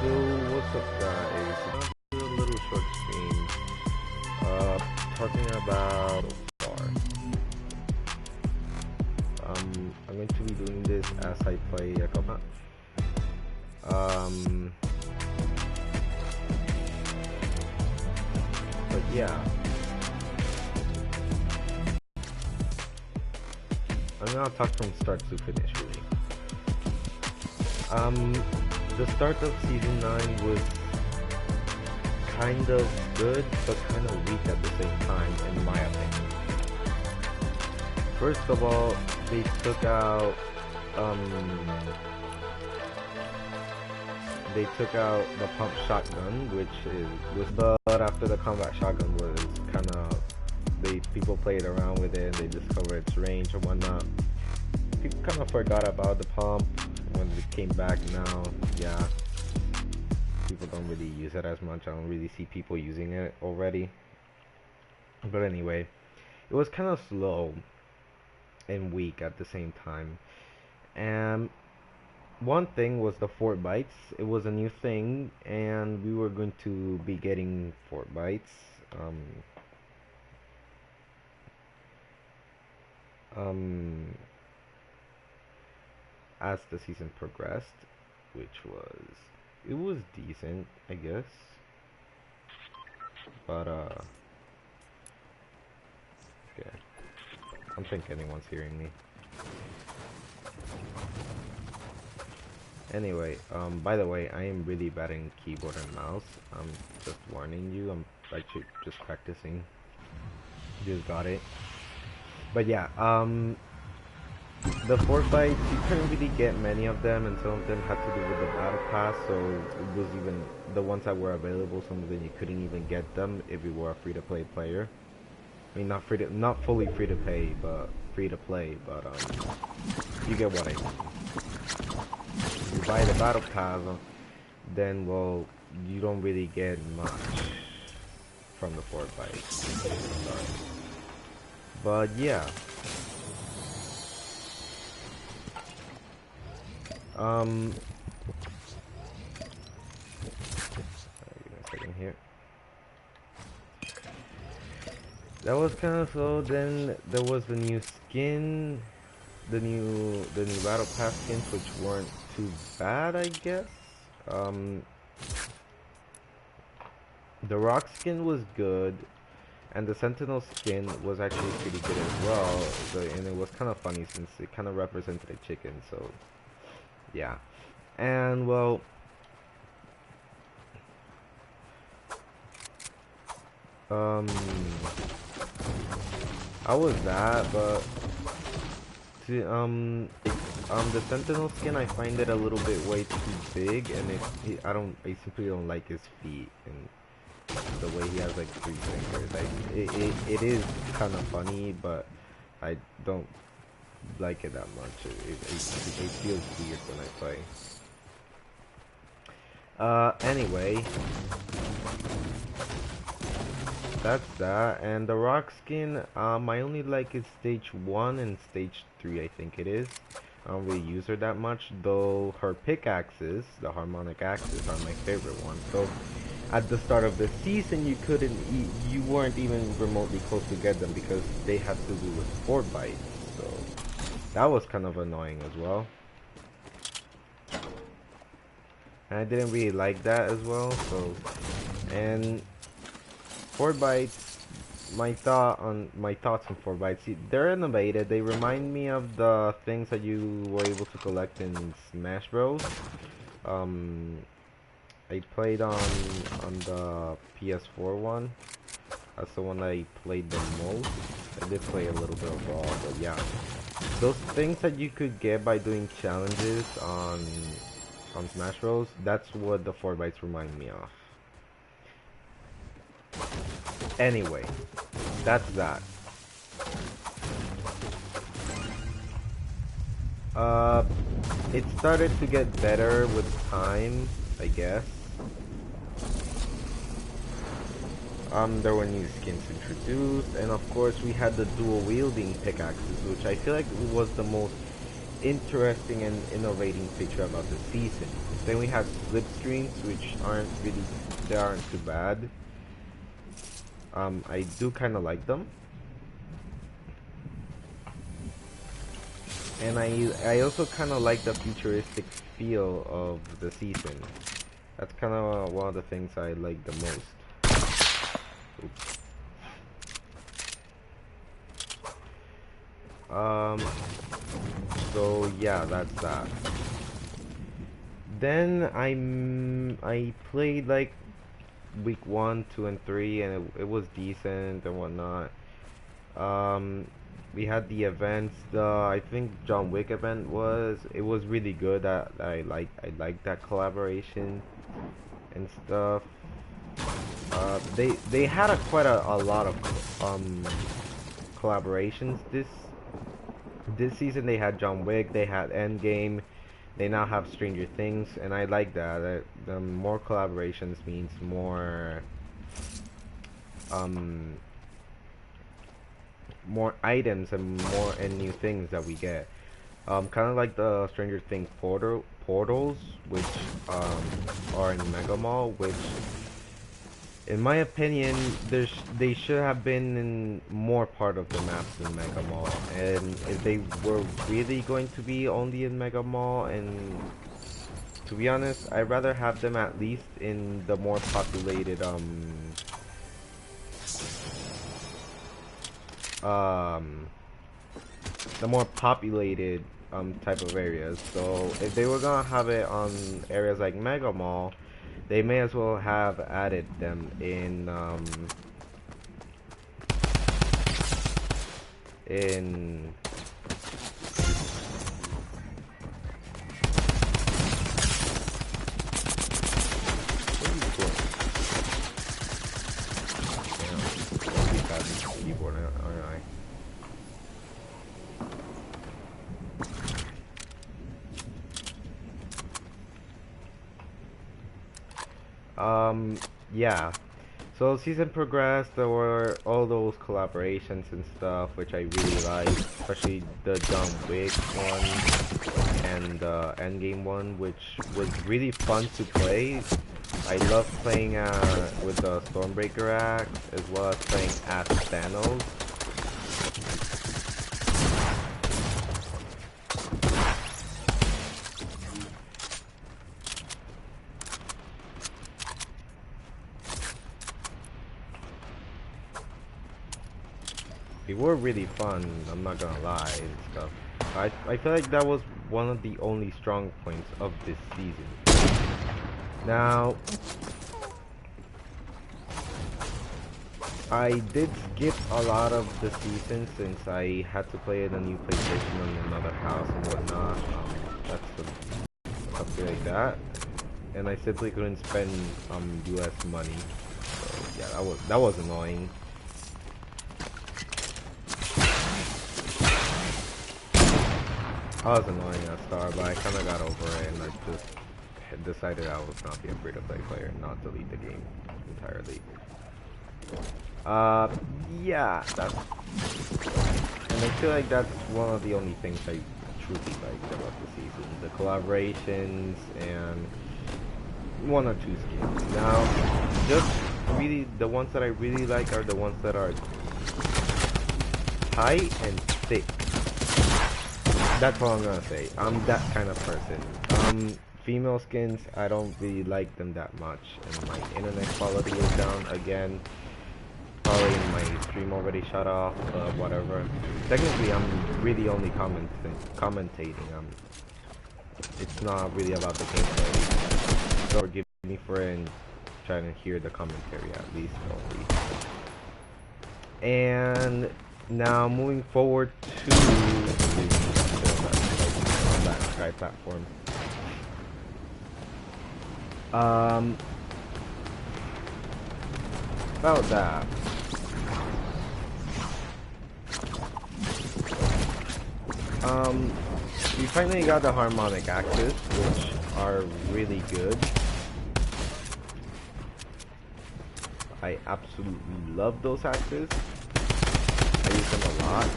So what's up guys? I'm gonna do a little short stream talking about far. I'm going to be doing this as I play a couple. Um but yeah, I'm gonna talk from start to finish really. The start of season 9 was kind of good but kind of weak at the same time in my opinion. First of all, they took out the pump shotgun, which was but after the combat shotgun was kind of people played around with it and they discovered its range and whatnot. People kind of forgot about the pump when it came back. Now, yeah, people don't really use it as much. I don't really see people using it already. But anyway, it was kind of slow and weak at the same time. And one thing was the fort bites. It was a new thing, and we were going to be getting fort bites. Um, as the season progressed, which it was decent, I guess. But okay. I don't think anyone's hearing me. Anyway, by the way, I am really bad in keyboard and mouse. I'm just warning you. I'm actually just practicing. Just got it. But yeah, the fort fights, you couldn't really get many of them, and some of them had to do with the battle pass, so it was even the ones that were available, some of them you couldn't even get them if you were a free-to-play player. I mean, not fully free-to-pay, but free-to-play, but you get what I mean. You buy the battle pass, then, well, you don't really get much from the fort fights. But yeah. Give me a second here. That was kind of slow. Then there was the new skin, the new battle pass skins, which weren't too bad, I guess. The rock skin was good, and the sentinel skin was actually pretty good as well. And it was kind of funny since it kind of represented a chicken, so yeah. And well, I was that, but the sentinel skin, I find it a little bit way too big, and I simply don't like his feet and the way he has like 3 fingers. It is kind of funny, but I don't like it that much. It feels weird when I play. Anyway, that's that. And the rock skin, I only like is stage 1 and stage 3, I think it is. I don't really use her that much, though her pickaxes, the harmonic axes, are my favorite ones. So at the start of the season, you weren't even remotely close to get them because they had to do with fort bites. So that was kind of annoying as well. And I didn't really like that as well. So, and fort bites, my thoughts on fort bites, they're innovative. They remind me of the things that you were able to collect in Smash Bros. I played on the PS4 one. That's the one I played the most. I did play a little bit of Brawl, but yeah. Those things that you could get by doing challenges on Smash Bros, that's what the fort bites remind me of. Anyway, that's that. It started to get better with time, I guess. There were new skins introduced, and of course we had the dual wielding pickaxes, which I feel like was the most interesting and innovating feature about the season. Then we have slipstreams, which they aren't too bad. I do kind of like them, and I also kind of like the futuristic feel of the season. That's kind of one of the things I like the most. Oops. So yeah, that's that. Then I played like week 1, 2, and 3, and it was decent and whatnot. Um, we had the events. The I think John Wick event was really good. I like that collaboration and stuff. They had quite a lot of collaborations this season. They had John Wick, they had Endgame, they now have Stranger Things, and I like that. The more collaborations means um more items and new things that we get. Kind of like the Stranger Things portals, which are in Mega Mall, which in my opinion, they should have been in more part of the maps in Mega Mall. And if they were really going to be only in Mega Mall, and to be honest, I'd rather have them at least in the more populated um type of areas. So if they were gonna have it on areas like Mega Mall, they may as well have added them in what are you doing? Damn, really fast keyboard, aren't I? Yeah. So season progressed, there were all those collaborations and stuff, which I really liked, especially the John Wick one and the Endgame one, which was really fun to play. I love playing with the Stormbreaker axe, as well as playing as Thanos. They were really fun, I'm not gonna lie and stuff. I feel like that was one of the only strong points of this season. Now, I did skip a lot of the season since I had to play in a new PlayStation on another house and whatnot. Something like that. And I simply couldn't spend US money. So yeah, that was annoying. I was annoying at start, but I kind of got over it, and I just decided I was not be a free-to-play player, not delete the game entirely. Yeah, and I feel like that's one of the only things I truly liked about the season: the collaborations and one or two skins. Now, just really the ones that I really like are the ones that are tight and thick. That's all I'm gonna say. I'm that kind of person. Female skins, I don't really like them that much, and my internet quality is down again. Probably my stream already shut off, but whatever. Technically, I'm really only commentating. It's not really about the gameplay. So forgive me for trying to hear the commentary at least only. And now moving forward to that Sky platform. About that. We finally got the harmonic axes, which are really good. I absolutely love those axes. I use them a lot.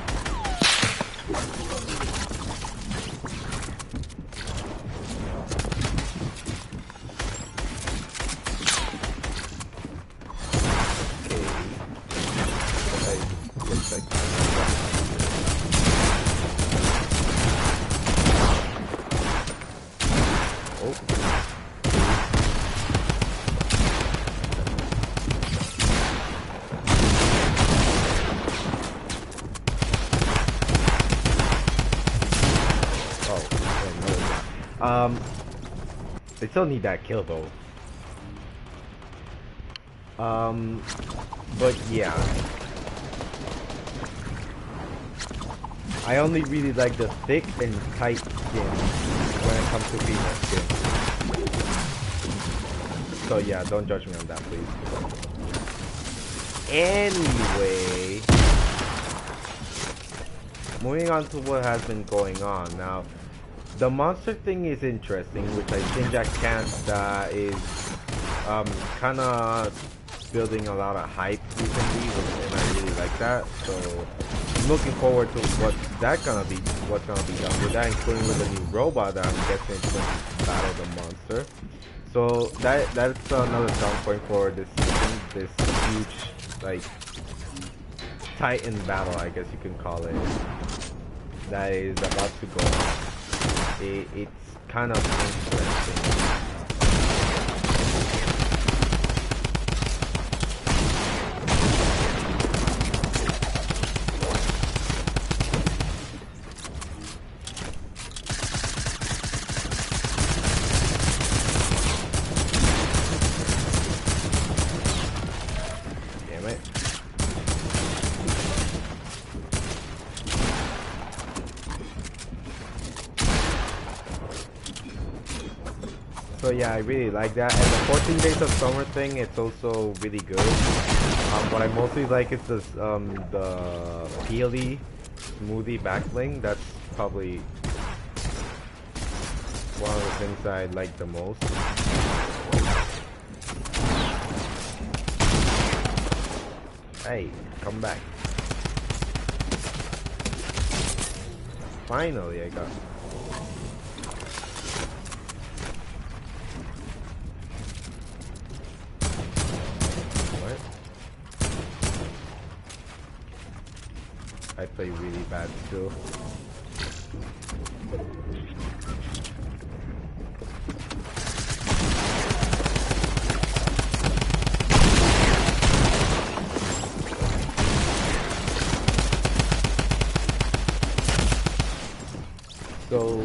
Um, I still need that kill though. But yeah. I only really like the thick and tight skin when it comes to female skin. So yeah, don't judge me on that, please. Anyway, moving on to what has been going on now. The monster thing is interesting, which I think that is kind of building a lot of hype recently, and I really like that. So I'm looking forward to what's gonna be done with that, including with the new robot that I'm guessing is going to battle the monster. So that's another strong point for this season, this huge like Titan battle, I guess you can call it, that is about to go on. It's kind of interesting. So yeah, I really like that, and the 14 days of summer thing, it's also really good. What I mostly like is this, the peely smoothie backbling. That's probably one of the things that I like the most. Hey, come back. Finally, I got it. I play really bad still. So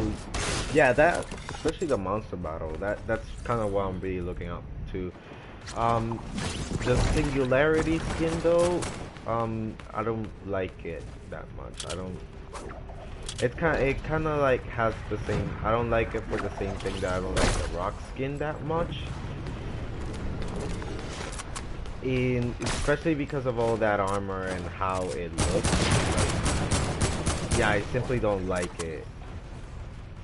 yeah, that, especially the monster battle, that's kind of what I'm really looking up to. The singularity skin though, I don't like it that much. I don't. It kind of like has the same. I don't like it for the same thing that I don't like the rock skin that much. Especially because of all that armor and how it looks. Like, yeah, I simply don't like it.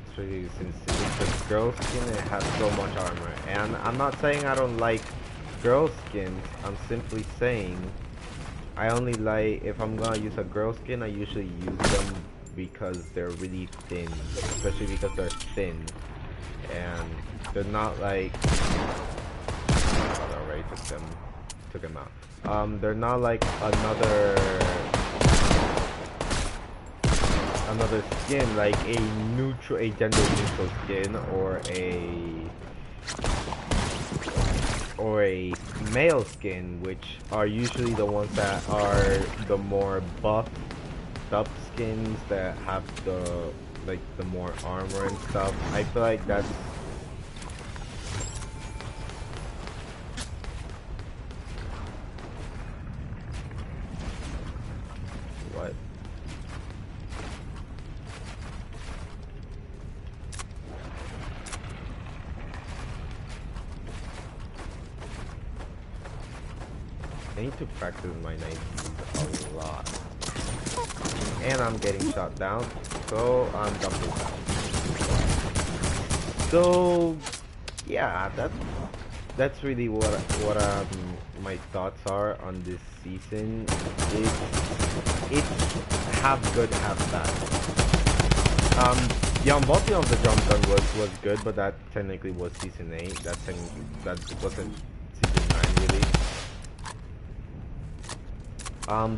Especially since it's a girl skin, it has so much armor. And I'm not saying I don't like girl skins. I'm simply saying I only like, if I'm gonna use a girl skin, I usually use them because they're really thin, especially because they're thin, and they're not like, I already took them out. They're not like another skin, like a gender neutral skin, or a male skin, which are usually the ones that are the more buff up skins that have the more armor and stuff. I feel like that's what. I need to practice my knife a lot. And I'm getting shot down, so I'm jumping down. So yeah, that's really what my thoughts are on this season. It's half good, half bad. The unboxing of the drum gun was good, but that technically was season 8. That wasn't season 9 really.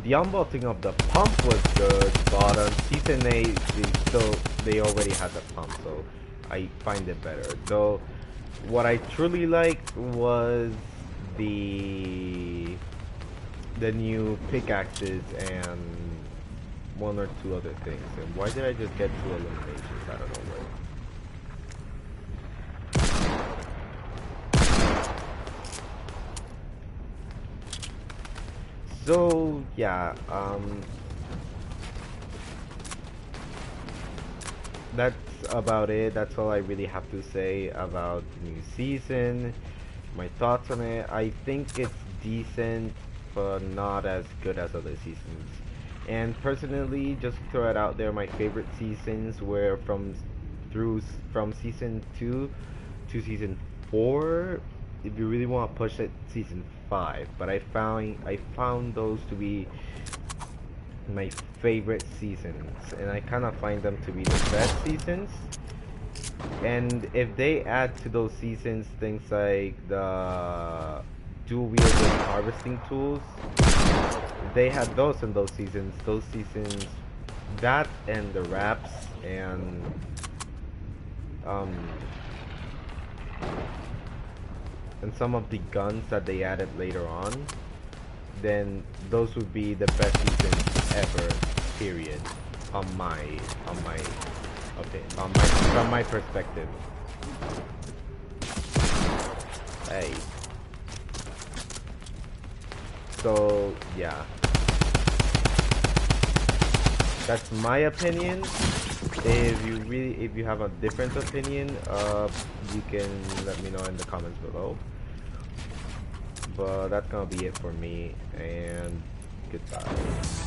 The unbolting of the pump was good, but on season 8 they already had the pump, so I find it better. Though what I truly liked was the new pickaxes and one or two other things. And why did I just get 2 eliminations? I don't know why. So yeah, that's about it. That's all I really have to say about the new season. My thoughts on it. I think it's decent, but not as good as other seasons. And personally, just to throw it out there, my favorite seasons were from season 2 to season 4. If you really want to push it, season 5. But I found those to be my favorite seasons, and I kind of find them to be the best seasons. And if they add to those seasons things like the dual wielding harvesting tools, they had those in those seasons. Those seasons, that and the wraps um and some of the guns that they added later on, then those would be the best seasons ever. Period. On my okay from my perspective. Hey. So yeah, that's my opinion. If you have a different opinion, you can let me know in the comments below. But that's gonna be it for me, and goodbye.